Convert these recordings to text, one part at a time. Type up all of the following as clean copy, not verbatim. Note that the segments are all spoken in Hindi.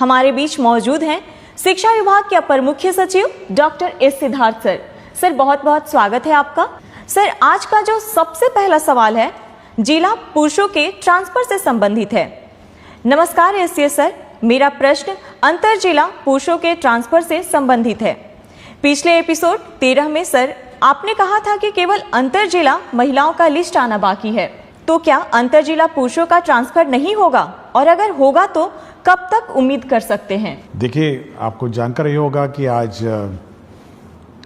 हमारे बीच मौजूद हैं शिक्षा विभाग के अपर मुख्य सचिव doctor S Siddharth sir. Sir बहुत बहुत स्वागत है आपका। सर आज का जो सबसे पहला सवाल है जिला पुरुषों के ट्रांसफर से संबंधित है। नमस्कार एससीएस सर, मेरा प्रश्न अंतर जिला पुरुषों के ट्रांसफर से संबंधित है। पिछले एपिसोड 13 में सर आपने कहा था कि केवल अंतर जिला महिलाओं का लिस्ट आना बाकी है, तो क्या अंतर जिला पुरुषों का ट्रांसफर नहीं होगा, और अगर होगा तो कब तक उम्मीद कर सकते हैं? देखिए, आपको जानकर ये होगा कि आज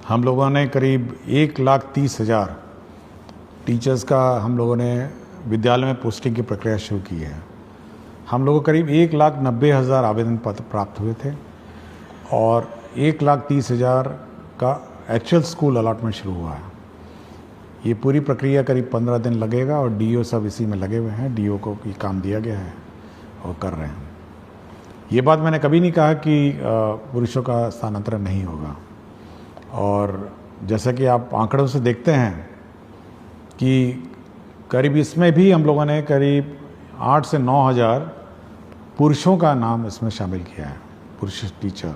हम लोगों ने करीब 1,30,000 टीचर्स का हम लोगों ने विद्यालय में पोस्टिंग की प्रक्रिया शुरू की है। हम लोगों को करीब 1,90,000 आवेदन पत्र प्राप्त हुए थे और 1,30,000 का एक्चुअल स्कूल अलॉटमेंट शुरू हुआ है। ये पूरी प्रक्रिया करीब 15 दिन लगेगा और डीओ सब इसी में लगे हुए हैं। डीओ को ये काम दिया गया है और कर रहे हैं। ये बात मैंने कभी नहीं कहा कि पुरुषों का स्थानांतरण नहीं होगा, और जैसा कि आप आंकड़ों से देखते हैं कि करीब इसमें भी हम लोगों ने करीब 8 से 9 हज़ार पुरुषों का नाम इसमें शामिल किया है, पुरुष टीचर।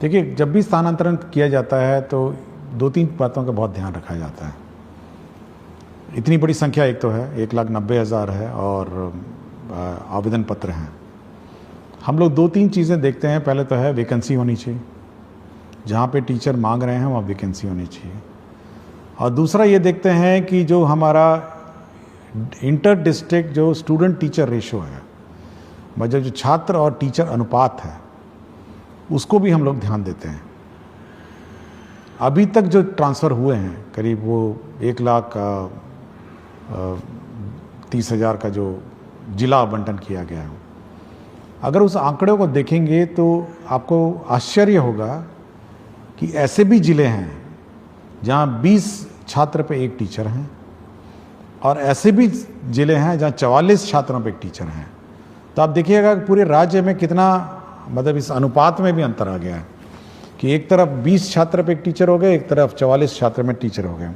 देखिए, जब भी स्थानांतरण किया जाता है तो 2-3 बातों का बहुत ध्यान रखा जाता है। इतनी बड़ी संख्या एक तो है, 1,90,000 है और आवेदन पत्र हैं। हम लोग 2-3 चीज़ें देखते हैं। पहले तो है वैकेंसी होनी चाहिए, जहाँ पे टीचर मांग रहे हैं वहाँ वैकेंसी होनी चाहिए। और दूसरा ये देखते हैं कि जो हमारा इंटर डिस्ट्रिक्ट जो स्टूडेंट टीचर रेशो है, मतलब जो छात्र और टीचर अनुपात है, उसको भी हम लोग ध्यान देते हैं। अभी तक जो ट्रांसफ़र हुए हैं करीब वो 1,30,000 का जो जिला आवंटन किया गया है, अगर उस आंकड़े को देखेंगे तो आपको आश्चर्य होगा कि ऐसे भी ज़िले हैं जहाँ 20 छात्र पे एक टीचर हैं, और ऐसे भी ज़िले हैं जहाँ 44 छात्रों पे एक टीचर हैं। तो आप देखिएगा कि पूरे राज्य में कितना, मतलब इस अनुपात में भी अंतर आ गया है कि एक तरफ 20 छात्र पे एक टीचर हो गए, एक तरफ 44 छात्र में टीचर हो गए।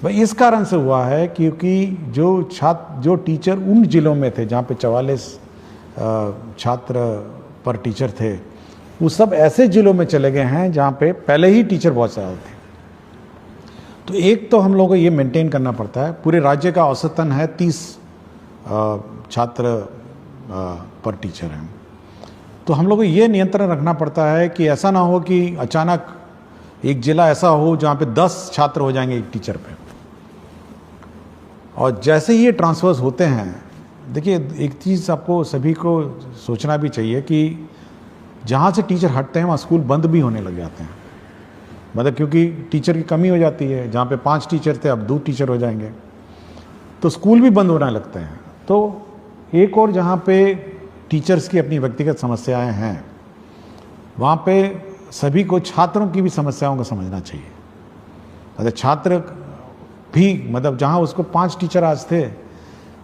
भाई इस कारण से हुआ है क्योंकि जो टीचर उन ज़िलों में थे जहाँ पे 44 छात्र पर टीचर थे, वो सब ऐसे ज़िलों में चले गए हैं जहाँ पे पहले ही टीचर बहुत ज़्यादा थे। तो एक तो हम लोगों को ये मेंटेन करना पड़ता है। पूरे राज्य का औसतन है 30 छात्र पर टीचर हैं। तो हम लोग को ये नियंत्रण रखना पड़ता है कि ऐसा ना हो कि अचानक एक ज़िला ऐसा हो जहाँ पे 10 छात्र हो जाएंगे एक टीचर पे। और जैसे ही ये ट्रांसफर्स होते हैं, देखिए एक चीज़ आपको सभी को सोचना भी चाहिए कि जहाँ से टीचर हटते हैं वहाँ स्कूल बंद भी होने लग जाते हैं। मतलब क्योंकि टीचर की कमी हो जाती है, जहाँ पे 5 टीचर थे अब 2 टीचर हो जाएंगे, तो स्कूल भी बंद होने लगते हैं। तो एक और जहाँ पे टीचर्स की अपनी व्यक्तिगत समस्याएं हैं, वहाँ पे सभी को छात्रों की भी समस्याओं को समझना चाहिए। मतलब छात्र भी, मतलब जहाँ उसको 5 टीचर आज थे,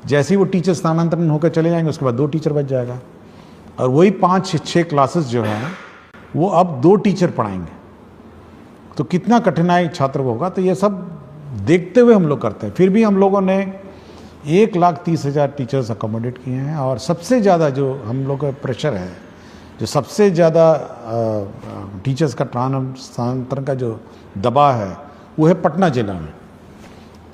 जैसे ही वो टीचर स्थानांतरण होकर चले जाएंगे उसके बाद 2 टीचर बच जाएगा, और वही 5-6 क्लासेस जो हैं वो अब 2 टीचर पढ़ाएंगे। तो कितना कठिनाई छात्र को होगा। तो ये सब देखते हुए हम लोग करते हैं। फिर भी हम लोगों ने 1,30,000 टीचर्स अकोमोडेट किए हैं, और सबसे ज़्यादा जो हम लोग का प्रेशर है, जो सबसे ज़्यादा टीचर्स का स्थानांतरण का जो दबाव है वो है पटना ज़िला में।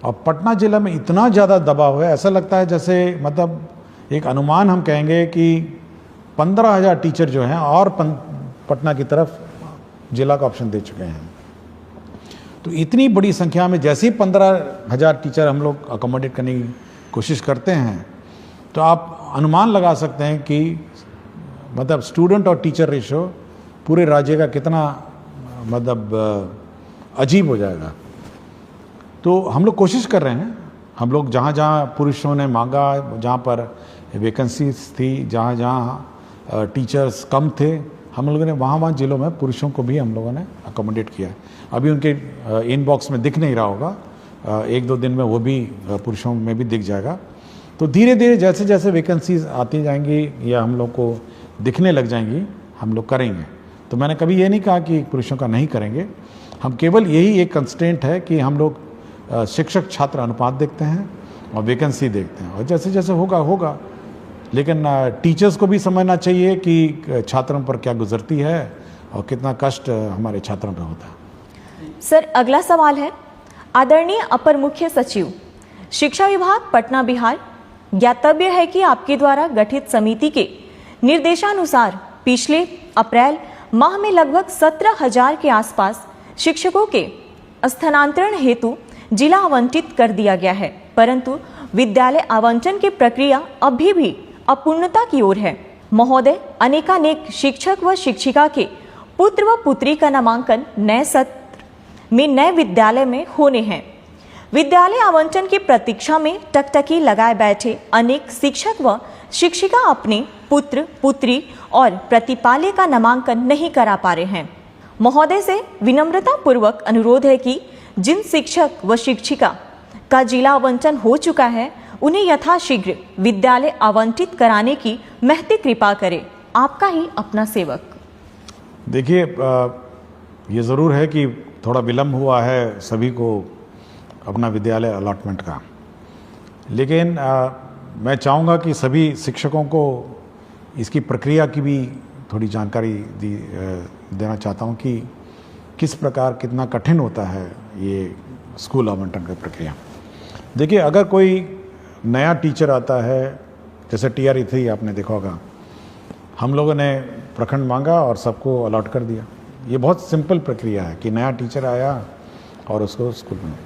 और पटना ज़िला में इतना ज़्यादा दबाव है, ऐसा लगता है जैसे, मतलब एक अनुमान हम कहेंगे कि 15,000 टीचर जो हैं और पटना की तरफ जिला का ऑप्शन दे चुके हैं। तो इतनी बड़ी संख्या में जैसे ही 15,000 टीचर हम लोग अकोमोडेट करने की कोशिश करते हैं, तो आप अनुमान लगा सकते हैं कि मतलब स्टूडेंट और टीचर रेशो पूरे राज्य का कितना मतलब अजीब हो जाएगा। तो हम लोग कोशिश कर रहे हैं। हम लोग जहाँ जहाँ पुरुषों ने मांगा, जहाँ पर वैकेंसीज थी, जहाँ जहाँ टीचर्स कम थे, हम लोगों ने वहाँ ज़िलों में पुरुषों को भी हम लोगों ने अकोमोडेट किया है। अभी उनके इनबॉक्स में दिख नहीं रहा होगा, 1-2 दिन में वो भी पुरुषों में भी दिख जाएगा। तो धीरे धीरे जैसे जैसे वैकेंसीज आती जाएंगी या हम लोग को दिखने लग जाएंगी, हम लोग करेंगे। तो मैंने कभी ये नहीं कहा कि पुरुषों का नहीं करेंगे। हम केवल यही एक कंस्ट्रेंट है कि हम लोग शिक्षक छात्र अनुपात देखते हैं और वैकेंसी देखते हैं, और जैसे जैसे होगा लेकिन टीचर्स को भी समझना चाहिए कि छात्रों पर क्या गुजरती है और कितना कष्ट हमारे छात्रों पर होता है। सर अगला सवाल है, आदरणीय अपर मुख्य सचिव शिक्षा विभाग पटना बिहार, ज्ञातव्य है कि आपके द्वारा गठित समिति के निर्देशानुसार पिछले अप्रैल माह में लगभग 17,000 के आसपास शिक्षकों के स्थानांतरण हेतु जिला आवंटित कर दिया गया है, परंतु विद्यालय आवंटन की प्रक्रिया अभी भी अपूर्णता की ओर है। महोदय, अनेकानेक शिक्षक व शिक्षिका के पुत्र व पुत्री का नामांकन नए सत्र में नए विद्यालय में होने हैं। विद्यालय आवंटन की प्रतीक्षा में टकटकी लगाए बैठे अनेक शिक्षक व शिक्षिका अपने पुत्र पुत्री और प्रतिपाल्य का नामांकन नहीं करा पा रहे हैं। महोदय से विनम्रता पूर्वक अनुरोध है कि जिन शिक्षक व शिक्षिका का जिला आवंटन हो चुका है उन्हें यथाशीघ्र विद्यालय आवंटित कराने की महती कृपा करें। आपका ही अपना सेवक। देखिए, ये ज़रूर है कि थोड़ा विलम्ब हुआ है सभी को अपना विद्यालय अलॉटमेंट का, लेकिन मैं चाहूँगा कि सभी शिक्षकों को इसकी प्रक्रिया की भी थोड़ी जानकारी देना चाहता हूँ कि किस प्रकार कितना कठिन होता है ये स्कूल आवंटन की प्रक्रिया। देखिए, अगर कोई नया टीचर आता है, जैसे TRE 3 आपने देखा होगा, हम लोगों ने प्रखंड मांगा और सबको अलॉट कर दिया। ये बहुत सिंपल प्रक्रिया है कि नया टीचर आया और उसको स्कूल में।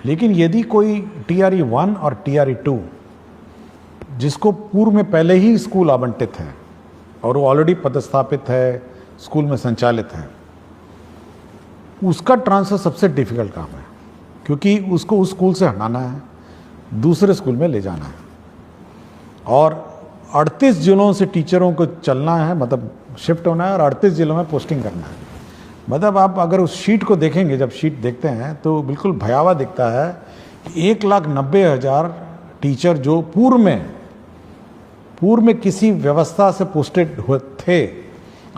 लेकिन यदि कोई TRE 1 और TRE 2 जिसको पूर्व में पहले ही स्कूल आवंटित है और वो ऑलरेडी पदस्थापित है, स्कूल में संचालित है, उसका ट्रांसफ़र सबसे डिफिकल्ट काम है, क्योंकि उसको उस स्कूल से हटाना है, दूसरे स्कूल में ले जाना है और 38 जिलों से टीचरों को चलना है, मतलब शिफ्ट होना है और 38 जिलों में पोस्टिंग करना है। मतलब आप अगर उस शीट को देखेंगे, जब शीट देखते हैं तो बिल्कुल भयावह दिखता है कि 1,90,000 टीचर जो पूर्व में किसी व्यवस्था से पोस्टेड थे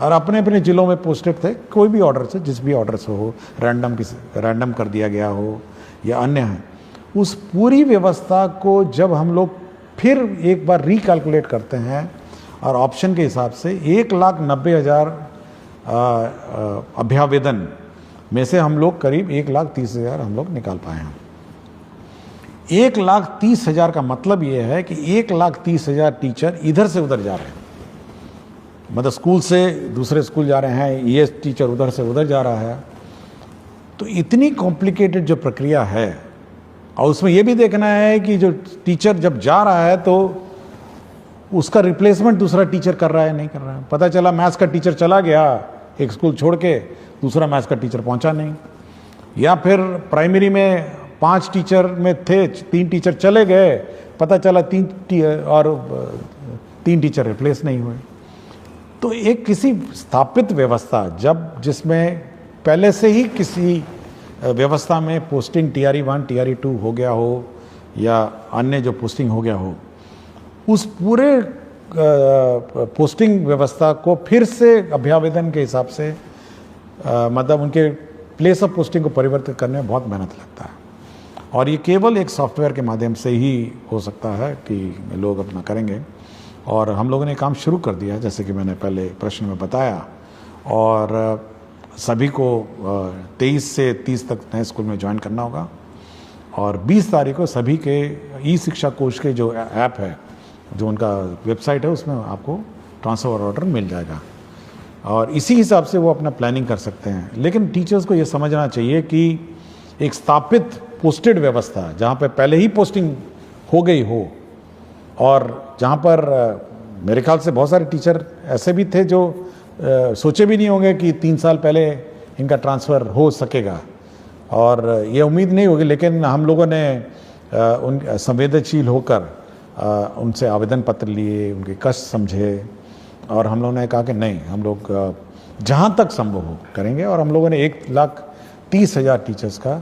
और अपने अपने जिलों में पोस्टेड थे, कोई भी ऑर्डर से, जिस भी ऑर्डर से हो, रैंडम कर दिया गया हो या अन्य है, उस पूरी व्यवस्था को जब हम लोग फिर एक बार रिकैलकुलेट करते हैं और ऑप्शन के हिसाब से 1,90,000 अभ्यावेदन में से हम लोग करीब 1,30,000 हम लोग निकाल पाए हैं। 1,30,000 का मतलब ये है कि 1,30,000 टीचर इधर से उधर जा रहे हैं, मतलब स्कूल से दूसरे स्कूल जा रहे हैं, ये टीचर उधर से उधर जा रहा है। तो इतनी कॉम्प्लिकेटेड जो प्रक्रिया है, और उसमें ये भी देखना है कि जो टीचर जब जा रहा है तो उसका रिप्लेसमेंट दूसरा टीचर कर रहा है नहीं कर रहा है। पता चला मैथ्स का टीचर चला गया एक स्कूल छोड़ के, दूसरा मैथ्स का टीचर पहुंचा नहीं, या फिर प्राइमरी में 5 टीचर में थे, 3 टीचर चले गए, पता चला 3 टीचर रिप्लेस नहीं हुए। तो एक किसी स्थापित व्यवस्था जिसमें पहले से ही किसी व्यवस्था में पोस्टिंग TRE 1 TRE 2 हो गया हो या अन्य जो पोस्टिंग हो गया हो, उस पूरे पोस्टिंग व्यवस्था को फिर से अभ्यावेदन के हिसाब से मतलब उनके प्लेस ऑफ पोस्टिंग को परिवर्तित करने में बहुत मेहनत लगता है, और ये केवल एक सॉफ्टवेयर के माध्यम से ही हो सकता है कि लोग अपना करेंगे। और हम लोगों ने काम शुरू कर दिया है, जैसे कि मैंने पहले प्रश्न में बताया, और सभी को 23 से 30 तक नए स्कूल में ज्वाइन करना होगा, और 20 तारीख को सभी के ई-शिक्षा कोश के जो ऐप है, जो उनका वेबसाइट है, उसमें आपको ट्रांसफ़र ऑर्डर मिल जाएगा और इसी हिसाब से वो अपना प्लानिंग कर सकते हैं। लेकिन टीचर्स को ये समझना चाहिए कि एक स्थापित पोस्टेड व्यवस्था जहाँ पर पहले ही पोस्टिंग हो गई हो, और जहाँ पर मेरे ख्याल से बहुत सारे टीचर ऐसे भी थे जो सोचे भी नहीं होंगे कि 3 साल पहले इनका ट्रांसफ़र हो सकेगा, और ये उम्मीद नहीं होगी, लेकिन हम लोगों ने उन संवेदनशील होकर उनसे आवेदन पत्र लिए, उनके कष्ट समझे, और हम लोगों ने कहा कि नहीं, हम लोग जहाँ तक संभव हो करेंगे, और हम लोगों ने 1,30,000 टीचर्स का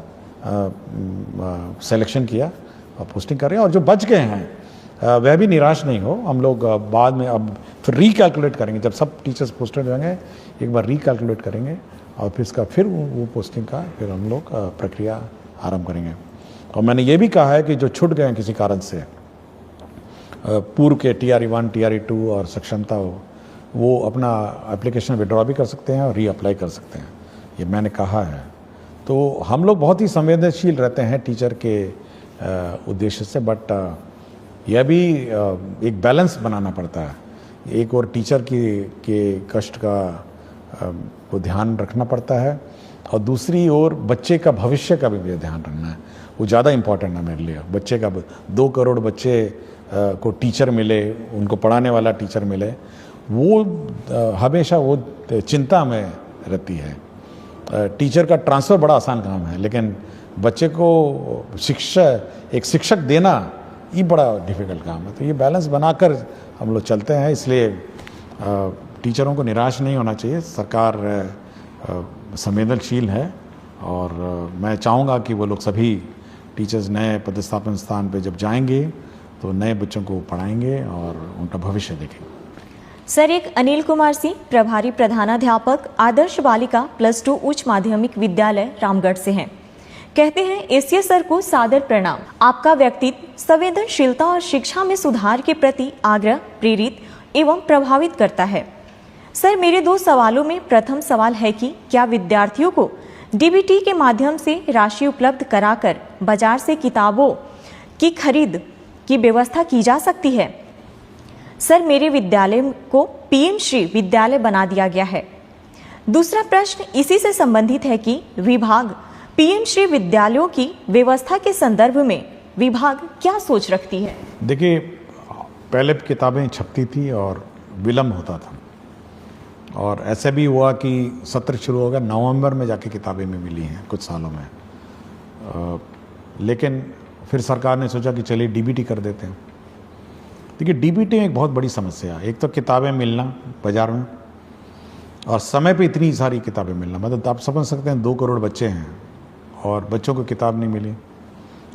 सिलेक्शन किया और पोस्टिंग कर रहे हैं, और जो बच गए हैं वह भी निराश नहीं हो। हम लोग बाद में अब फिर रिकैलकुलेट करेंगे, जब सब टीचर्स पोस्टेड होंगे एक बार रिकैलकुलेट करेंगे और फिर वो पोस्टिंग का फिर हम लोग प्रक्रिया आरंभ करेंगे। और मैंने ये भी कहा है कि जो छूट गए हैं किसी कारण से, पूर्व के TRE1, TRE2 और सक्षमता हो, वो अपना एप्लीकेशन विड्रॉ भी कर सकते हैं और रीअप्लाई कर सकते हैं, ये मैंने कहा है। तो हम लोग बहुत ही संवेदनशील रहते हैं टीचर के उद्देश्य से, बट यह भी एक बैलेंस बनाना पड़ता है। एक और टीचर के कष्ट का को ध्यान रखना पड़ता है, और दूसरी ओर बच्चे का भविष्य का भी ध्यान रखना है। वो ज़्यादा इम्पॉर्टेंट है मेरे लिए। बच्चे का 2 करोड़ बच्चे को टीचर मिले, उनको पढ़ाने वाला टीचर मिले, वो हमेशा वो चिंता में रहती है। टीचर का ट्रांसफ़र बड़ा आसान काम है, लेकिन बच्चे को एक शिक्षक देना ये बड़ा डिफ़िकल्ट काम है। तो ये बैलेंस बनाकर हम लोग चलते हैं, इसलिए टीचरों को निराश नहीं होना चाहिए। सरकार संवेदनशील है, और मैं चाहूँगा कि वो लोग सभी टीचर्स नए पदस्थापन स्थान पे जब जाएंगे तो नए बच्चों को पढ़ाएंगे और उनका भविष्य देखेंगे। सर, एक अनिल कुमार सिंह, प्रभारी प्रधानाध्यापक, आदर्श बालिका +2 उच्च माध्यमिक विद्यालय रामगढ़ से हैं। कहते हैं, एसीएस सर को सादर प्रणाम। आपका व्यक्तित्व संवेदनशीलता और शिक्षा में सुधार के प्रति आग्रह प्रेरित एवं प्रभावित करता है। सर, मेरे 2 सवालों में प्रथम सवाल है कि क्या विद्यार्थियों को डीबीटी के माध्यम से राशि उपलब्ध कराकर बाजार से किताबों की खरीद की व्यवस्था की जा सकती है? सर, मेरे विद्यालय को पीएम श्री विद्यालय बना दिया गया है। दूसरा प्रश्न इसी से संबंधित है कि विभाग पीएम श्री विद्यालयों की व्यवस्था के संदर्भ में विभाग क्या सोच रखती है? देखिए, पहले किताबें छपती थी और विलम्ब होता था, और ऐसे भी हुआ कि सत्र शुरू हो गया, नवंबर में जाके किताबें में मिली हैं कुछ सालों में। लेकिन फिर सरकार ने सोचा कि चलिए डीबीटी कर देते हैं। देखिए, डीबीटी में एक बहुत बड़ी समस्या है। एक तो किताबें मिलना बाज़ार में, और समय पे इतनी सारी किताबें मिलना, मतलब आप समझ सकते हैं 2 करोड़ बच्चे हैं और बच्चों को किताब नहीं मिली,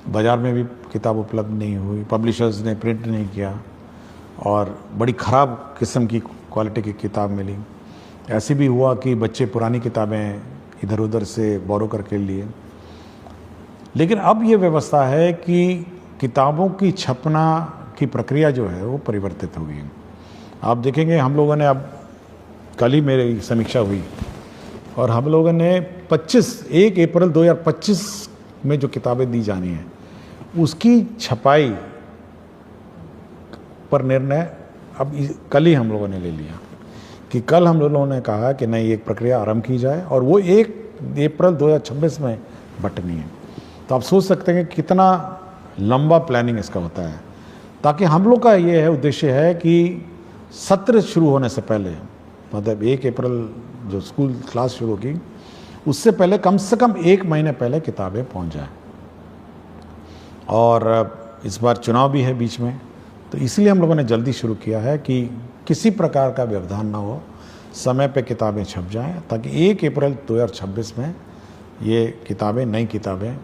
बाज़ार में भी किताब उपलब्ध नहीं हुई, पब्लिशर्स ने प्रिंट नहीं किया, और बड़ी ख़राब किस्म की क्वालिटी की किताब मिली। ऐसे भी हुआ कि बच्चे पुरानी किताबें इधर उधर से बोरो करके लिए। लेकिन अब ये व्यवस्था है कि किताबों की छपना की प्रक्रिया जो है वो परिवर्तित हो गई है। आप देखेंगे, हम लोगों ने अब कल ही मेरी समीक्षा हुई, और हम लोगों ने 1 अप्रैल 2025 में जो किताबें दी जानी है उसकी छपाई पर निर्णय अब कल ही हम लोगों ने ले लिया, कि कल हम लोगों ने कहा कि नहीं, एक प्रक्रिया आरंभ की जाए, और वो 1 अप्रैल 2026 में बंटनी है। तो आप सोच सकते हैं कि कितना लंबा प्लानिंग इसका होता है, ताकि हम लोग का ये है उद्देश्य है कि सत्र शुरू होने से पहले, मतलब 1 अप्रैल जो स्कूल क्लास शुरू होगी उससे पहले कम से कम 1 महीने पहले किताबें पहुंच जाए। और इस बार चुनाव भी है बीच में, तो इसलिए हम लोगों ने जल्दी शुरू किया है कि किसी प्रकार का व्यवधान ना हो, समय पे किताबें छप जाएं, ताकि 1 अप्रैल 2026 में ये किताबें, नई किताबें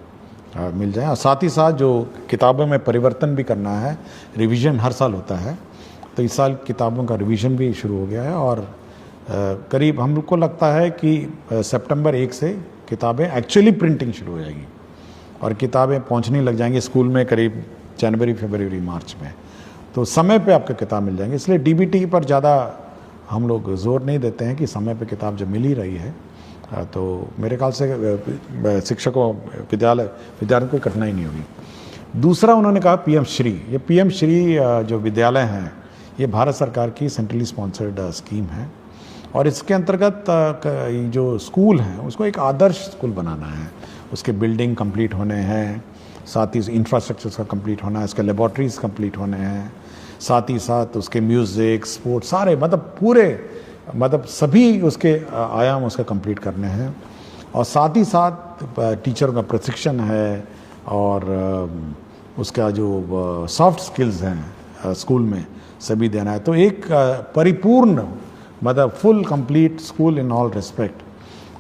मिल जाएं। और साथ ही साथ जो किताबों में परिवर्तन भी करना है, रिवीजन हर साल होता है, तो इस साल किताबों का रिवीजन भी शुरू हो गया है, और करीब हम लोग को लगता है कि सितंबर 1 से किताबें एक्चुअली प्रिंटिंग शुरू हो जाएगी, और किताबें पहुंचने लग जाएंगी स्कूल में करीब जनवरी, फरवरी, मार्च में। तो समय पे आपको किताब मिल जाएंगी। इसलिए डीबीटी पर ज़्यादा हम लोग जोर नहीं देते हैं कि समय पे किताब जब मिल ही रही है, तो मेरे ख्याल से शिक्षकों, विद्यार्थियों को कठिनाई नहीं होगी। दूसरा, उन्होंने कहा पीएम श्री। ये पीएम श्री जो विद्यालय हैं, ये भारत सरकार की सेंट्रली स्पॉन्सर्ड स्कीम है, और इसके अंतर्गत जो स्कूल हैं उसको एक आदर्श स्कूल बनाना है। उसके बिल्डिंग कंप्लीट होने हैं, साथ ही इंफ्रास्ट्रक्चर उसका कंप्लीट होना है, उसके लेबॉर्ट्रीज कंप्लीट होने हैं, साथ ही साथ उसके म्यूज़िक, स्पोर्ट्स, सारे मतलब सभी उसके आयाम उसका कंप्लीट करने हैं। और साथ ही साथ टीचरों का प्रशिक्षण है, और उसका जो सॉफ्ट स्किल्स हैं स्कूल में सभी देना है। तो एक परिपूर्ण, मतलब full complete school in all respect,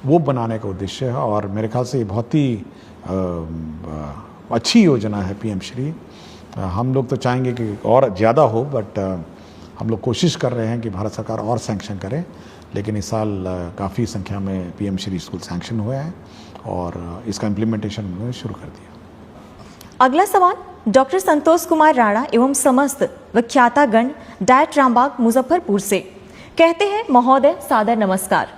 वो बनाने का उद्देश्य है। और मेरे ख्याल से ये बहुत ही अच्छी योजना है पीएम श्री। हम लोग तो चाहेंगे कि और ज़्यादा हो, बट हम लोग कोशिश कर रहे हैं कि भारत सरकार और सैंक्शन करे। लेकिन इस साल काफ़ी संख्या में पीएम श्री स्कूल सैंक्शन हुए हैं, और इसका इम्प्लीमेंटेशन उन्होंने शुरू कर दिया। अगला सवाल डॉक्टर संतोष कुमार राणा एवं समस्त विख्यातागण डायट रामबाग मुजफ्फरपुर से कहते हैं महोदय सादर नमस्कार।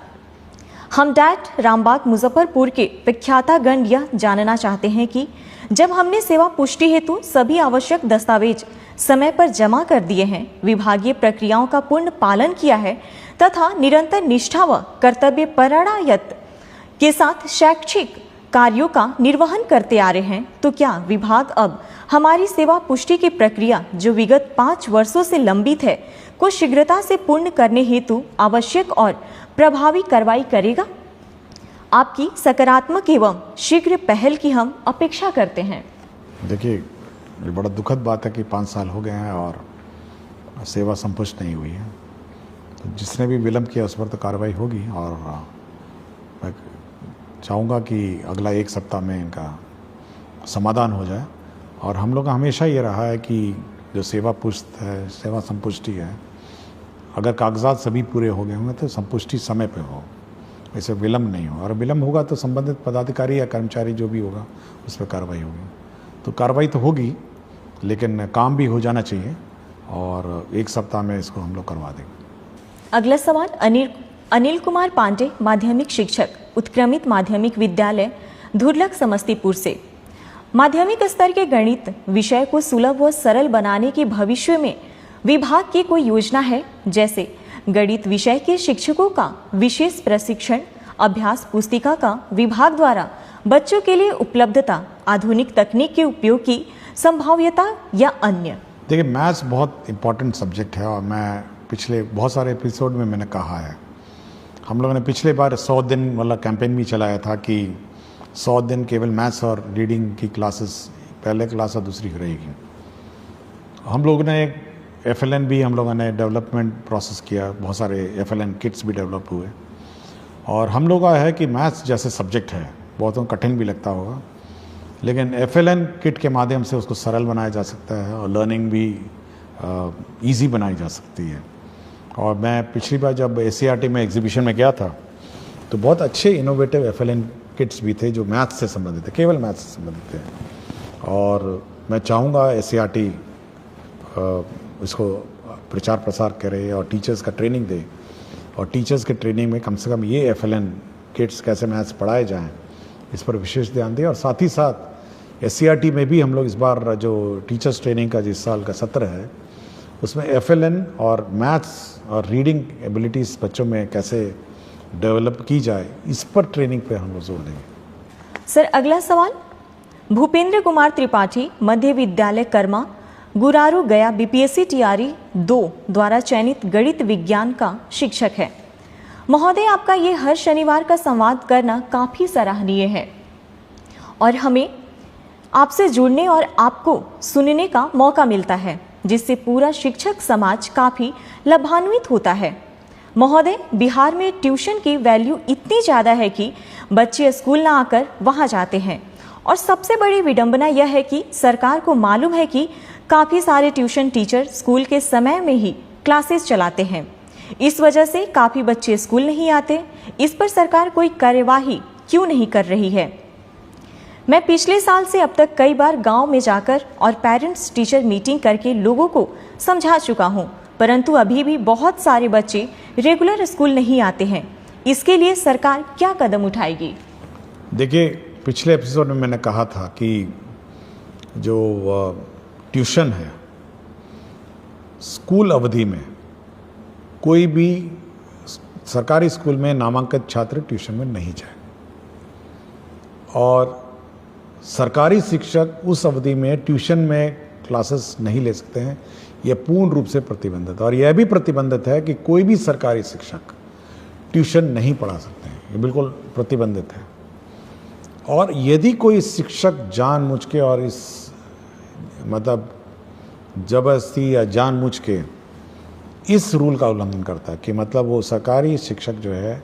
हम डायट रामबाग मुजफ्फरपुर के विख्यातागण यह जानना चाहते हैं कि जब हमने सेवा पुष्टि हेतु सभी आवश्यक दस्तावेज समय पर जमा कर दिए हैं, विभागीय प्रक्रियाओं का पूर्ण पालन किया है तथा निरंतर निष्ठा व कर्तव्य परायणता के साथ शैक्षिक कार्यों का निर्वहन करते आ रहे हैं, तो क्या विभाग अब हमारी सेवा पुष्टि की प्रक्रिया जो विगत 5 वर्षों से लंबित है को शीघ्रता से पूर्ण करने हेतु आवश्यक और प्रभावी कार्रवाई करेगा? आपकी सकारात्मक एवं शीघ्र पहल की हम अपेक्षा करते हैं। देखिए, ये बड़ा दुखद बात है कि 5 साल हो गए हैं और सेवा संपुष्ट नहीं हुई है। तो जिसने भी विलंब किया उस पर तो कार्रवाई होगी और मैं चाहूँगा कि अगला 1 सप्ताह में इनका समाधान हो जाए। और हम लोग का हमेशा ये रहा है कि जो सेवा संपुष्टि है, अगर कागजात सभी पूरे हो गए होंगे तो संपुष्टि समय पे हो, ऐसे विलम्ब नहीं हो। और विलम्ब होगा तो संबंधित पदाधिकारी या कर्मचारी जो भी होगा उस पर कार्रवाई होगी। तो कार्रवाई तो होगी, लेकिन काम भी हो जाना चाहिए और 1 सप्ताह में इसको हम लोग करवा देंगे। अगला सवाल अनिल कुमार पांडे, माध्यमिक शिक्षक, उत्क्रमित माध्यमिक विद्यालय धुरलक समस्तीपुर से। माध्यमिक स्तर के गणित विषय को सुलभ व सरल बनाने की भविष्य में विभाग की कोई योजना है? जैसे गणित विषय के शिक्षकों का विशेष प्रशिक्षण, अभ्यास पुस्तिका का विभाग द्वारा बच्चों के लिए उपलब्धता, आधुनिक तकनीक के उपयोग की संभाव्यता या अन्य? देखिए, मैथ्स बहुत इम्पॉर्टेंट सब्जेक्ट है और मैं पिछले बहुत सारे एपिसोड में मैंने कहा है। हम लोगों ने पिछले बार 100 दिन वाला कैंपेन भी चलाया था कि 100 दिन केवल मैथ्स और रीडिंग की क्लासेस, पहले क्लास और दूसरी रहेगी। हम लोगों ने एक FLN भी हम लोगों ने डेवलपमेंट प्रोसेस किया, बहुत सारे FLN किट्स भी डेवलप हुए। और हम लोग का है कि मैथ्स जैसे सब्जेक्ट है, बहुतों को कठिन भी लगता होगा, लेकिन FLN किट के माध्यम से उसको सरल बनाया जा सकता है और लर्निंग भी ईजी बनाई जा सकती है। और मैं पिछली बार जब SCERT में एग्जीबिशन में गया था तो बहुत अच्छे इनोवेटिव FLN किट्स भी थे जो मैथ्स से संबंधित थे, केवल मैथ्स से संबंधित थे। और मैं चाहूँगा SCERT इसको प्रचार प्रसार करे और टीचर्स का ट्रेनिंग दे, और टीचर्स के ट्रेनिंग में कम से कम ये FLN किट्स कैसे मैथ्स पढ़ाए जाएं इस पर विशेष ध्यान दें। और साथ ही साथ SCERT में भी हम लोग इस बार जो टीचर्स ट्रेनिंग का जिस साल का सत्र है उसमें FLN और मैथ्स और रीडिंग एबिलिटीज़ बच्चों में कैसे डेवलप की जाए इस पर ट्रेनिंग पे हम लोग जोर देंगे। सर, अगला सवाल भूपेंद्र कुमार त्रिपाठी, मध्य विद्यालय कर्मा, गुरारू गया, BPSC TRE 2 द्वारा चयनित गणित विज्ञान का शिक्षक है। महोदय, आपका ये हर शनिवार का संवाद करना काफ़ी सराहनीय है और हमें आपसे जुड़ने और आपको सुनने का मौका मिलता है, जिससे पूरा शिक्षक समाज काफ़ी लाभान्वित होता है। महोदय, बिहार में ट्यूशन की वैल्यू इतनी ज़्यादा है कि बच्चे स्कूल ना आकर वहाँ जाते हैं, और सबसे बड़ी विडंबना यह है कि सरकार को मालूम है कि काफ़ी सारे ट्यूशन टीचर स्कूल के समय में ही क्लासेस चलाते हैं। इस वजह से काफ़ी बच्चे स्कूल नहीं आते। इस पर सरकार कोई कार्यवाही क्यों नहीं कर रही है? मैं पिछले साल से अब तक कई बार गांव में जाकर और पेरेंट्स टीचर मीटिंग करके लोगों को समझा चुका हूं, परंतु अभी भी बहुत सारे बच्चे रेगुलर स्कूल नहीं आते हैं। इसके लिए सरकार क्या कदम उठाएगी? देखिए, पिछले एपिसोड में मैंने कहा था कि जो ट्यूशन है, स्कूल अवधि में कोई भी सरकारी स्कूल में नामांकित छात्र ट्यूशन में नहीं जाए, और सरकारी शिक्षक उस अवधि में ट्यूशन में क्लासेस नहीं ले सकते हैं। यह पूर्ण रूप से प्रतिबंधित है। और यह भी प्रतिबंधित है कि कोई भी सरकारी शिक्षक ट्यूशन नहीं पढ़ा सकते हैं, ये बिल्कुल प्रतिबंधित है। और यदि कोई शिक्षक जानबूझ के और इस मतलब जबरदस्ती या जानबूझ के इस रूल का उल्लंघन करता है कि मतलब वो सरकारी शिक्षक जो है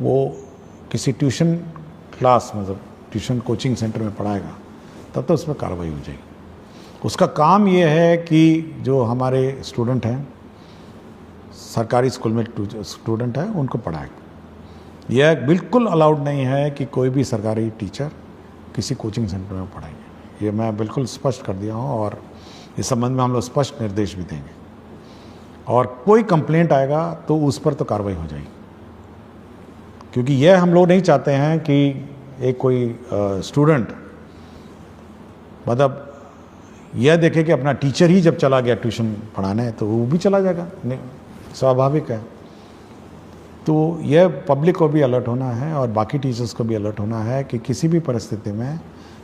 वो किसी ट्यूशन क्लास मतलब ट्यूशन कोचिंग सेंटर में पढ़ाएगा, तब तो उस पर कार्रवाई हो जाएगी। उसका काम ये है कि जो हमारे स्टूडेंट हैं, सरकारी स्कूल में स्टूडेंट हैं, उनको पढ़ाएगा। यह बिल्कुल अलाउड नहीं है कि कोई भी सरकारी टीचर किसी कोचिंग सेंटर में पढ़ाएंगे। ये मैं बिल्कुल स्पष्ट कर दिया हूँ और इस संबंध में हम लोग स्पष्ट निर्देश भी देंगे और कोई कंप्लेंट आएगा तो उस पर तो कार्रवाई हो जाएगी, क्योंकि यह हम लोग नहीं चाहते हैं कि एक कोई स्टूडेंट मतलब यह देखे कि अपना टीचर ही जब चला गया ट्यूशन पढ़ाने तो वो भी चला जाएगा, स्वाभाविक है। तो यह पब्लिक को भी अलर्ट होना है और बाकी टीचर्स को भी अलर्ट होना है कि किसी भी परिस्थिति में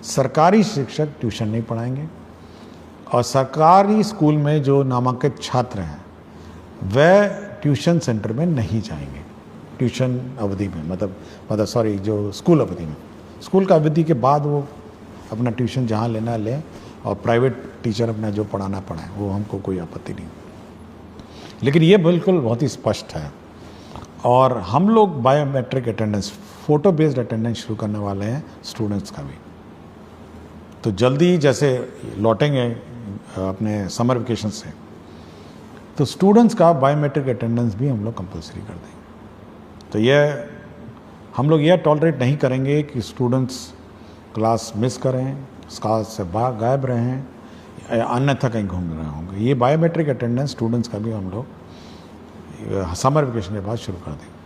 सरकारी शिक्षक ट्यूशन नहीं पढ़ाएंगे और सरकारी स्कूल में जो नामांकित छात्र हैं वह ट्यूशन सेंटर में नहीं जाएंगे ट्यूशन अवधि में, मतलब सॉरी जो स्कूल अवधि में, स्कूल का अवधि के बाद वो अपना ट्यूशन जहाँ लेना लें और प्राइवेट टीचर अपना जो पढ़ाना पढ़ाएं, वो हमको कोई आपत्ति नहीं। लेकिन ये बिल्कुल बहुत ही स्पष्ट है और हम लोग biometric attendance, photo based attendance शुरू करने वाले हैं स्टूडेंट्स का भी। तो जल्दी जैसे लौटेंगे अपने समर वेकेशन से तो स्टूडेंट्स का बायोमेट्रिक अटेंडेंस भी हम लोग कंपलसरी कर देंगे। तो यह हम लोग यह टॉलरेट नहीं करेंगे कि स्टूडेंट्स क्लास मिस करें, क्लास से गायब रहें, अन्यथा कहीं घूम रहे होंगे। ये बायोमेट्रिक अटेंडेंस स्टूडेंट्स का भी हम लोग समर वेकेशन के बाद शुरू कर देंगे।